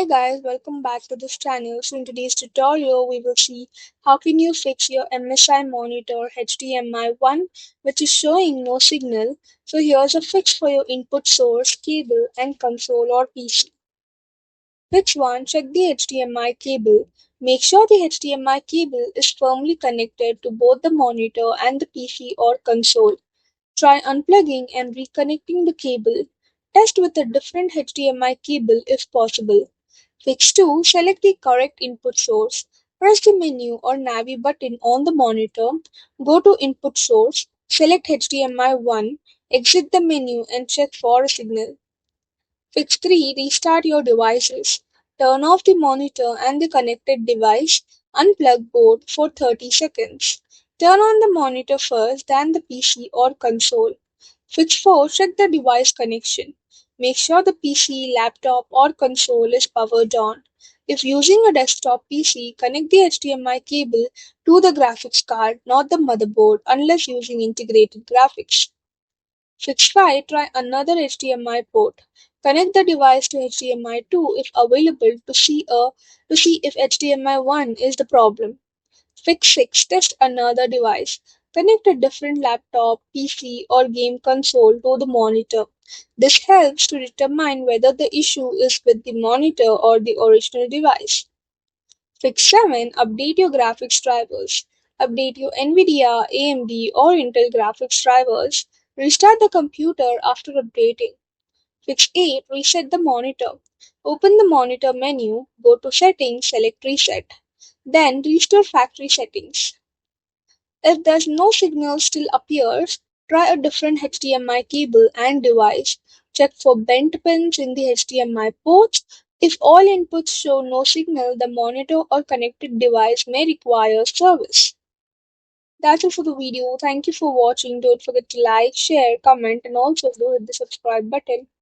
Hi guys, welcome back to this channel. So in today's tutorial, we will see how can you fix your MSI monitor HDMI 1 which is showing no signal. So here's a fix for your input source, cable and console or PC. Fix 1. Check the HDMI cable. Make sure the HDMI cable is firmly connected to both the monitor and the PC or console. Try unplugging and reconnecting the cable. Test with a different HDMI cable if possible. Fix 2. Select the correct input source. Press the menu or Navi button on the monitor. Go to Input Source. Select HDMI 1. Exit the menu and check for a signal. Fix 3. Restart your devices. Turn off the monitor and the connected device. Unplug both for 30 seconds. Turn on the monitor first, then the PC or console. Fix 4. Check the device connection. Make sure the PC, laptop, or console is powered on. If using a desktop PC, connect the HDMI cable to the graphics card, not the motherboard, unless using integrated graphics. Fix 5. Try another HDMI port. Connect the device to HDMI 2 if available to see if HDMI 1 is the problem. Fix 6. Test another device. Connect a different laptop, PC, or game console to the monitor. This helps to determine whether the issue is with the monitor or the original device. Fix 7. Update your graphics drivers. Update your NVIDIA, AMD, or Intel graphics drivers. Restart the computer after updating. Fix 8. Reset the monitor. Open the monitor menu, go to Settings, select Reset. Then restore factory settings. If there's no signal still appears, try a different HDMI cable and device. Check for bent pins in the HDMI ports. If all inputs show no signal, the monitor or connected device may require service. That's it for the video. Thank you for watching. Don't forget to like, share, comment, and also do hit the subscribe button.